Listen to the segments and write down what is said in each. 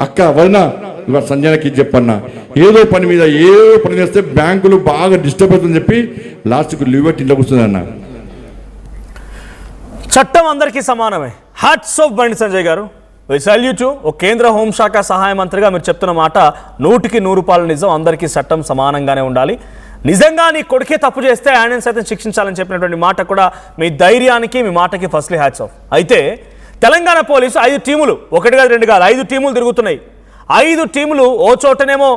అక్క వదిన ఇవాళ సంజనకి చెప్పన్నా, ఏదో పని మీద చేస్తే బ్యాంకులు బాగా డిస్టర్బ్ అవుతుందని చెప్పి లాస్ట్కు లీవ్ పెట్టి ఇంట్లో కూర్చుందన్న. చట్టం అందరికీ సమానమే. హ్యాట్స్ ఆఫ్ బండి సంజయ్ గారు, వి సాల్యూట్ యు. ఒక కేంద్ర హోంశాఖ సహాయ మంత్రిగా మీరు చెప్తున్న మాట 100కి 100 నిజం. అందరికీ చట్టం సమానంగానే ఉండాలి. నిజంగా నీ కొడుకే తప్పు చేస్తే ఆయనను సైతం శిక్షించాలని చెప్పినటువంటి మాట కూడా మీ ధైర్యానికి, మీ మాటకి ఫస్ట్లీ హ్యాట్స్ ఆఫ్. అయితే తెలంగాణ పోలీసు 5 టీములు, 1 కాదు 2 కాదు 5 టీములు తిరుగుతున్నాయి. 5 టీములు ఓ చోటనేమో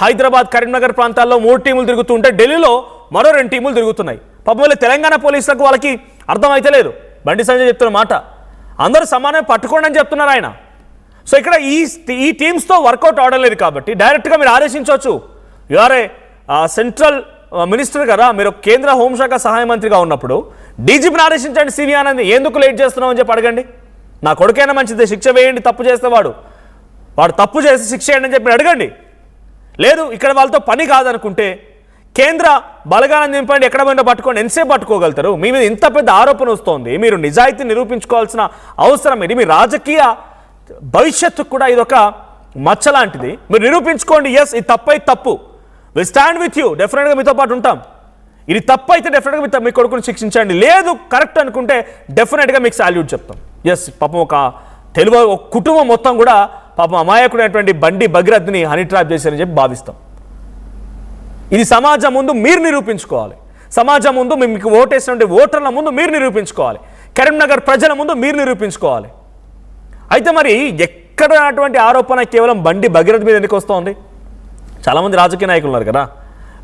హైదరాబాద్, కరీంనగర్ ప్రాంతాల్లో 3 టీములు తిరుగుతుంటే ఢిల్లీలో మరో 2 టీములు తిరుగుతున్నాయి. పాపం తెలంగాణ పోలీసులకు వాళ్ళకి అర్థమైతే లేదు బండి సంజయ్ చెప్తున్న మాట. అందరూ సమానమే పట్టుకోండి అని చెప్తున్నారు ఆయన. సో ఇక్కడ ఈ టీమ్స్తో వర్కౌట్ అవడలేదు కాబట్టి డైరెక్ట్గా మీరు ఆదేశించవచ్చు. యూఆర్ ఏ సెంట్రల్ మినిస్టర్ కదా, మీరు కేంద్ర హోంశాఖ సహాయ మంత్రిగా ఉన్నప్పుడు డీజీపీని ఆదేశించండి. సివి ఆనంద్ ఎందుకు లేట్ చేస్తున్నావు అని చెప్పి అడగండి. నా కొడుకైనా మంచిదే, శిక్ష వేయండి. తప్పు చేస్తే వాడు తప్పు చేసి శిక్ష వేయండి అని చెప్పి అడగండి. లేదు ఇక్కడ వాళ్ళతో పని కాదనుకుంటే కేంద్ర బలగాలను దింపండి, ఎక్కడ పోయినా పట్టుకోండి. ఎంతసేపు పట్టుకోగలుగుతారు? మీ మీద ఇంత పెద్ద ఆరోపణ వస్తోంది, మీరు నిజాయితీ నిరూపించుకోవాల్సిన అవసరం ఇది. మీ రాజకీయ భవిష్యత్తుకు కూడా ఇదొక మచ్చ లాంటిది. మీరు నిరూపించుకోండి. ఎస్ ఇది తప్పు, వి స్టాండ్ విత్ యూ, డెఫినెట్గా మీతో పాటు ఉంటాం. ఇది తప్పు అయితే డెఫినెట్గా మీ కొడుకుని శిక్షించండి. లేదు కరెక్ట్ అనుకుంటే డెఫినెట్గా మీకు సాల్యూట్ చెప్తాం. ఎస్ పాపం ఒక కుటుంబం మొత్తం కూడా పాపం అమాయకుడైనటువంటి బండి భగీరథ్ని హనీ ట్రాప్ చేశారని చెప్పి భావిస్తాం. ఇది సమాజం ముందు మీరు నిరూపించుకోవాలి. సమాజం ముందు మీకు ఓటేసినటువంటి ఓటర్ల ముందు మీరు నిరూపించుకోవాలి. కరీంనగర్ ప్రజల ముందు మీరు నిరూపించుకోవాలి. అయితే మరి ఎక్కడ అటువంటి ఆరోపణ కేవలం బండి భగీరథ్ మీద ఎందుకు వస్తుంది? చాలామంది రాజకీయ నాయకులు ఉన్నారు కదా,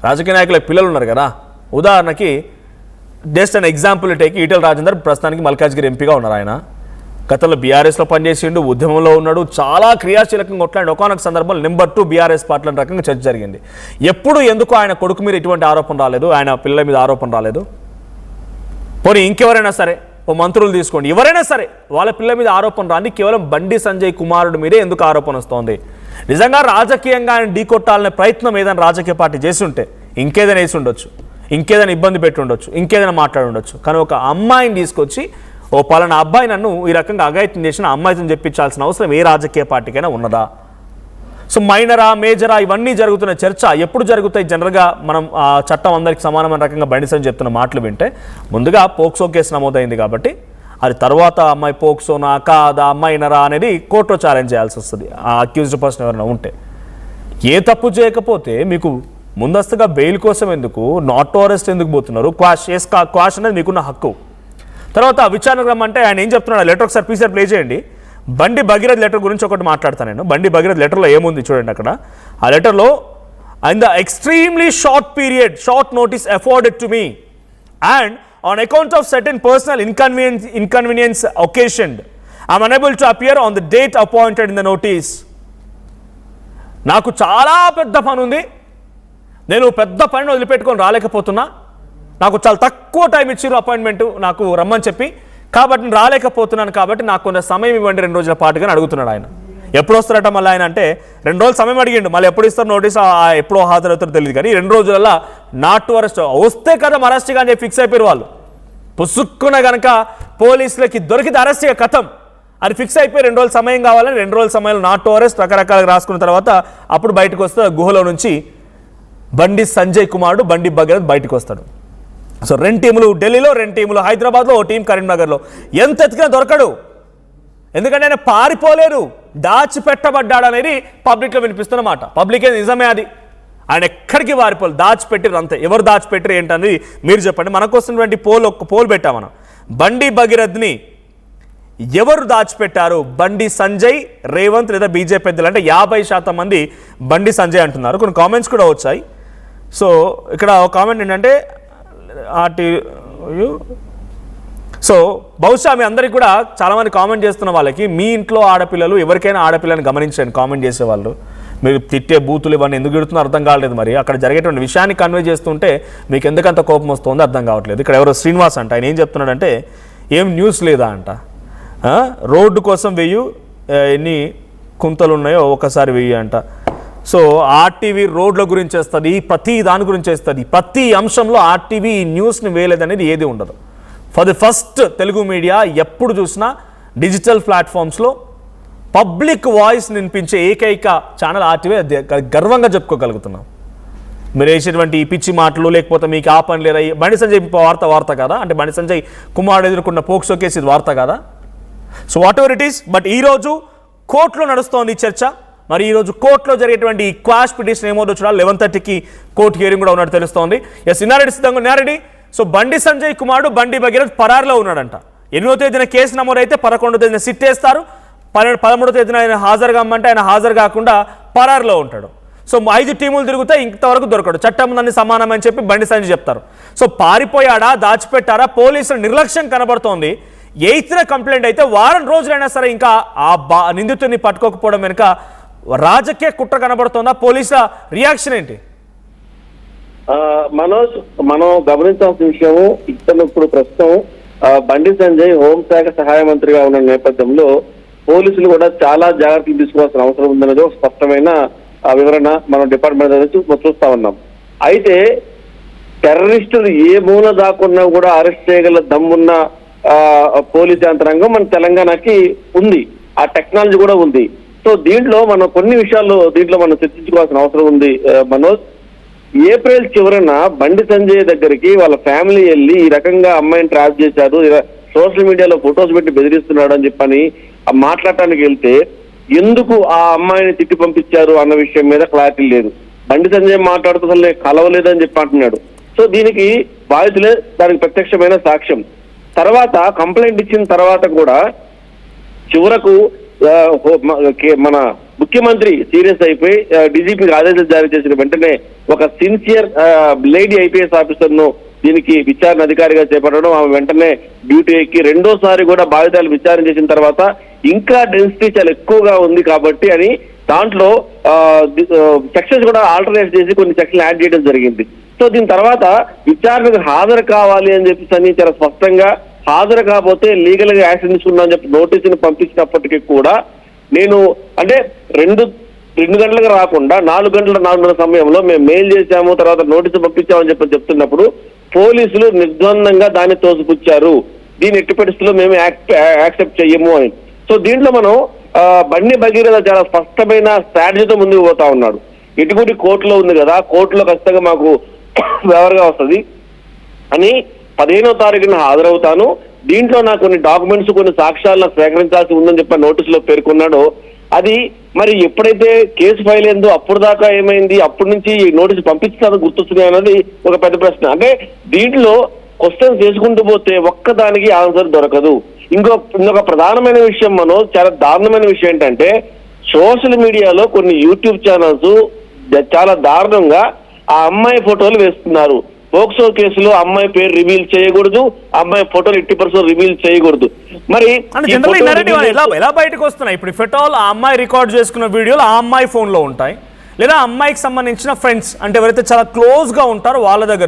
రాజకీయ నాయకుల పిల్లలు ఉన్నారు కదా. ఉదాహరణకి just an example take Etela Rajender ప్రస్తుతానికి మల్కాజ్గిరి ఎంపీగా ఉన్నారు. ఆయన గతంలో బీఆర్ఎస్లో పనిచేసిండు, ఉద్యమంలో ఉన్నాడు, చాలా క్రియాశీలకంగా కొట్లాడి ఒకనొక సందర్భంలో నెంబర్ 2 బీఆర్ఎస్ పార్టీల రకంగా చర్చ జరిగింది. ఎప్పుడు ఎందుకు ఆయన కొడుకు మీద ఎటువంటి ఆరోపణ రాలేదు, ఆయన పిల్లల మీద ఆరోపణ రాలేదు? పోనీ ఇంకెవరైనా సరే, ఓ మంత్రులు తీసుకోండి, ఎవరైనా సరే వాళ్ళ పిల్లల మీద ఆరోపణ రాని కేవలం బండి సంజయ్ కుమారుడు మీదే ఎందుకు ఆరోపణ వస్తోంది? నిజంగా రాజకీయంగా ఆయన ఢీకొట్టాలనే ప్రయత్నం ఏదైనా రాజకీయ పార్టీ చేసి ఉంటే ఇంకేదైనా వేసి ఉండొచ్చు, ఇంకేదైనా ఇబ్బంది పెట్టి ఉండొచ్చు, ఇంకేదైనా మాట్లాడి ఉండొచ్చు. కానీ ఒక అమ్మాయిని తీసుకొచ్చి ఓ పలానా అబ్బాయి నన్ను ఈ రకంగా అఘాయిత్యం చేసిన అమ్మాయితో చెప్పించాల్సిన అవసరం ఏ రాజకీయ పార్టీకైనా ఉన్నదా? సో మైనరా మేజరా ఇవన్నీ జరుగుతున్న చర్చ ఎప్పుడు జరుగుతాయి? జనరల్గా మనం చట్టం అందరికీ సమానమైన రకంగా బండి సంజయ్ చెప్తున్న మాటలు వింటే ముందుగా పోక్సో కేసు నమోదైంది కాబట్టి అది తర్వాత అమ్మాయి పోక్సోనా కాదా మైనరా అనేది కోర్టులో ఛాలెంజ్ చేయాల్సి వస్తుంది ఆ అక్యూజ్డ్ పర్సన్ ఎవరైనా ఉంటే. ఏ తప్పు చేయకపోతే మీకు ముందస్తుగా బెయిల్ కోసం ఎందుకు, నాట్ టు అరెస్ట్ ఎందుకు పోతున్నారు? క్వాష్ అనేది మీకున్న హక్కు. తర్వాత విచారణకు రమ్మంటే ఆయన ఏం చెప్తున్నాడు? లెటర్ ఒకసారి పీసీఆర్ ప్లే చేయండి. బండి భగీరథ్ లెటర్ గురించి ఒకటి మాట్లాడతాను నేను. బండి భగీరథ్ లెటర్లో ఏముంది చూడండి. అక్కడ ఆ లెటర్లో in the extremely short period short notice afforded to me and on account of certain personal inconvenience occasioned, I am unable to appear on the date appointed in the notice. నాకు చాలా పెద్ద పని ఉంది, నేను పెద్ద పనిని వదిలిపెట్టుకొని రాలేకపోతున్నా, నాకు చాలా తక్కువ టైం ఇచ్చారు అపాయింట్మెంట్ నాకు రమ్మని చెప్పి, కాబట్టి నేను రాలేకపోతున్నాను, కాబట్టి నాకు కొంత సమయం ఇవ్వండి 2 రోజుల పాటుగా అడుగుతున్నాడు ఆయన. ఎప్పుడు వస్తారట మళ్ళీ ఆయన అంటే 2 రోజులు సమయం అడిగిండు. మళ్ళీ ఎప్పుడు ఇస్తారు నోటీస్, ఎప్పుడో హాజరవుతారో తెలియదు. కానీ 2 రోజులలో నాట్ టు అరెస్ట్ వస్తే కదా అరెస్ట్ కానీ ఫిక్స్ అయిపోయారు వాళ్ళు. పుసుక్కున కనుక పోలీసులకి దొరికితే అరెస్ట్ కథం అని ఫిక్స్ అయిపోయి 2 రోజులు సమయం కావాలని 2 రోజుల సమయంలో నాట్ టు అరెస్ట్ రకరకాలుగా రాసుకున్న తర్వాత అప్పుడు బయటకు వస్తే గుహలో నుంచి బండి సంజయ్ కుమారుడు బండి భగీరథ్ బయటకు వస్తాడు. సో 2 టీములు ఢిల్లీలో, 2 టీములు హైదరాబాద్లో, ఓ టీం కరీంనగర్లో. ఎంత ఎత్తుకినా దొరకడు, ఎందుకంటే ఆయన పారిపోలేరు, దాచిపెట్టబడ్డాడు అనేది పబ్లిక్లో వినిపిస్తున్న మాట. పబ్లికే నిజమే అది. ఆయన ఎక్కడికి పారిపోలేదు, దాచిపెట్టిరు అంతే. ఎవరు దాచిపెట్టిరు ఏంటనేది మీరు చెప్పండి. మనకు వస్తున్నటువంటి పోల్ పెట్టాం మనం. బండి భగీరథ్ని ఎవరు దాచిపెట్టారు? బండి సంజయ్, రేవంత్ లేదా బీజేపీ పెద్దలు అంటే 50% మంది బండి సంజయ్ అంటున్నారు. కొన్ని కామెంట్స్ కూడా వచ్చాయి. సో ఇక్కడ ఒక కామెంట్ ఏంటంటే సో బహుశా మీ అందరికీ కూడా చాలామంది కామెంట్ చేస్తున్న వాళ్ళకి, మీ ఇంట్లో ఆడపిల్లలు ఎవరికైనా ఆడపిల్లని గమనించండి కామెంట్ చేసేవాళ్ళు. మీరు తిట్టే బూతులు ఇవన్నీ ఎందుకు తిడుతున్నా అర్థం కావట్లేదు. మరి అక్కడ జరిగేటువంటి విషయాన్ని కన్వే చేస్తుంటే మీకు ఎందుకంత కోపం వస్తుందో అర్థం కావట్లేదు. ఇక్కడ ఎవరో శ్రీనివాస్ అంట, ఆయన ఏం చెప్తున్నాడంటే ఏం న్యూస్ లేదా అంట, రోడ్డు కోసం ఎన్ని కుంతలు ఉన్నాయో ఒకసారి అంట. సో ఆర్టీవీ రోడ్ల గురించి వేస్తుంది, ప్రతి దాని గురించి వేస్తుంది. ప్రతి అంశంలో ఆర్టీవీ న్యూస్ని వేయలేదనేది ఏది ఉండదు. For the first Telugu media ఎప్పుడు చూసినా డిజిటల్ ప్లాట్ఫామ్స్లో పబ్లిక్ వాయిస్ వినిపించే ఏకైక ఛానల్ ఆర్టీవీ, అది గర్వంగా చెప్పుకోగలుగుతున్నాం. మీరు వేసేటువంటి ఈ పిచ్చి మాటలు, లేకపోతే మీకు ఆ పని లేదా, బండి సంజయ్ వార్త కదా, అంటే బండి సంజయ్ కుమారుడు ఎదుర్కొన్న పోక్సో కేసు ఇది వార్త కదా. So what ever it is, but ఈరోజు కోర్టులో నడుస్తోంది ఈ చర్చ. మరి ఈరోజు కోర్టులో జరిగేటువంటి ఈ క్వాష్ పిటిషన్ ఏమో చూడాలి. 11:30కి కోర్టు హియరింగ్ కూడా ఉన్నట్టు తెలుస్తోంది. ఎస్, ఇన్నారెడ్డి సిద్ధంగా ఉన్నారెడ్డి. సో బండి సంజయ్ కుమారుడు బండి భగీరథ్ పరారులో ఉన్నాడంట. 8వ తేదీన కేసు నమోదైతే 11వ తేదీన సిట్ వేస్తారు. 13వ తేదీన ఆయన హాజరు కమ్మంటే ఆయన హాజరు కాకుండా పరారులో ఉంటాడు. సో 5 టీములు తిరుగుతాయి, ఇంతవరకు దొరకడు. చట్టం అన్ని సమానమని చెప్పి బండి సంజయ్ చెప్తారు. సో పారిపోయాడా, దాచిపెట్టారా, పోలీసుల నిర్లక్ష్యం కనబడుతోంది. 8th కంప్లైంట్ అయితే వారం రోజులైనా సరే ఇంకా ఆ నిందితుడిని పట్టుకోకపోవడం వెనుక రాజకీయ కుట్ర కనబడుతోందా? పోలీసుల రియాక్షన్ ఏంటి? మనోజ్, మనం గమనించాల్సిన విషయము, ఇప్పుడు ప్రస్తుతం బండి సంజయ్ హోంశాఖ సహాయ మంత్రిగా ఉన్న నేపథ్యంలో పోలీసులు కూడా చాలా జాగ్రత్తలు తీసుకోవాల్సిన అవసరం ఉందనేది ఒక స్పష్టమైన వివరణ మనం డిపార్ట్మెంట్ నుంచి చూస్తా ఉన్నాం. అయితే టెర్రరిస్టులు ఏ మూల దాకున్నా కూడా అరెస్ట్ చేయగల దమ్మున్న పోలీస్ యంత్రాంగం మన తెలంగాణకి ఉంది, ఆ టెక్నాలజీ కూడా ఉంది. సో దీంట్లో మనం కొన్ని విషయాలు మనం చర్చించుకోవాల్సిన అవసరం ఉంది మనోజ్. ఏప్రిల్ చివరన బండి సంజయ్ దగ్గరికి వాళ్ళ ఫ్యామిలీ వెళ్ళి ఈ రకంగా అమ్మాయిని ట్రాప్ చేశారు, సోషల్ మీడియాలో ఫొటోస్ పెట్టి బెదిరిస్తున్నాడు అని చెప్పని మాట్లాడటానికి వెళ్తే ఎందుకు ఆ అమ్మాయిని తిట్టి పంపించారు అన్న విషయం మీద క్లారిటీ లేదు. బండి సంజయ్ మాట్లాడుతూ కలవలేదని చెప్పి అంటున్నాడు. సో దీనికి బాధితులే దానికి ప్రత్యక్షమైన సాక్ష్యం. తర్వాత కంప్లైంట్ ఇచ్చిన తర్వాత కూడా చివరకు మన ముఖ్యమంత్రి సీరియస్ అయిపోయి డీజీపీకి ఆదేశాలు జారీ చేసిన వెంటనే ఒక సిన్సియర్ లేడీ ఐపీఎస్ ఆఫీసర్ ను దీనికి విచారణ అధికారిగా చేపట్టడం, ఆమె వెంటనే డ్యూటీ ఎక్కి రెండోసారి కూడా బాధితులు విచారణ చేసిన తర్వాత ఇంకా డెన్సిటీ చాలా ఎక్కువగా ఉంది కాబట్టి అని దాంట్లో సెక్షన్స్ కూడా ఆల్టర్నేట్ చేసి కొన్ని సెక్షన్లు యాడ్ చేయడం జరిగింది. సో దీని తర్వాత విచారణకు హాజరు కావాలి అని చెప్పి చాలా స్పష్టంగా హాజరు కాకపోతే లీగల్ గా యాక్షన్ తీసుకున్నా అని చెప్పి నోటీసుని పంపించినప్పటికీ కూడా నేను అంటే 2 గంటలకు రాకుండా 4 గంటల 4:30 సమయంలో మేము మెయిల్ చేశాము, తర్వాత నోటీసు పంపించామని చెప్పి చెప్తున్నప్పుడు పోలీసులు నిర్ద్వందంగా దాన్ని తోసిపుచ్చారు. దీని ఎట్టి పరిస్థితుల్లో మేము యాక్సెప్ట్ చెయ్యము అని. సో దీంట్లో మనం బండి భగీరథ చాలా స్పష్టమైన స్ట్రాటజీతో ముందుకు పోతా ఉన్నాడు. ఇటుకుడి కోర్టులో ఉంది కదా, కోర్టులో ఖచ్చితంగా మాకు వ్యవహారంగా వస్తుంది అని 15వ తారీఖున హాజరవుతాను, దీంట్లో నాకు కొన్ని డాక్యుమెంట్స్ కొన్ని సాక్ష్యాలను సేకరించాల్సి ఉందని చెప్పి నోటీసులో పేర్కొన్నాడో అది మరి ఎప్పుడైతే కేసు ఫైల్ అయిందో అప్పుడు దాకా ఏమైంది, అప్పటి నుంచి నోటీసు పంపిస్తారని గుర్తొస్తున్నాయి అన్నది ఒక పెద్ద ప్రశ్న. అంటే దీంట్లో క్వశ్చన్స్ చేసుకుంటూ పోతే ఒక్కదానికి ఆన్సర్ దొరకదు. ఇంకొక ప్రధానమైన విషయం, చాలా దారుణమైన విషయం ఏంటంటే సోషల్ మీడియాలో కొన్ని యూట్యూబ్ ఛానల్స్ చాలా దారుణంగా ఆ అమ్మాయి ఫోటోలు వేస్తున్నారు. పోక్సో కేసులో అమ్మాయి పేరు రివీల్ చేయకూడదు, అమ్మాయి ఫోటోలు 80% రివీల్ చేయకూడదు. మరి ఎలా బయటకు వస్తున్నాయి ఇప్పుడు ఫోటోలు? ఆ అమ్మాయి రికార్డ్ చేసుకున్న వీడియోలు ఆ అమ్మాయి ఫోన్ లో ఉంటాయి, లేదా అమ్మాయికి సంబంధించిన ఫ్రెండ్స్ అంటే ఎవరైతే చాలా క్లోజ్ గా ఉంటారో వాళ్ళ దగ్గర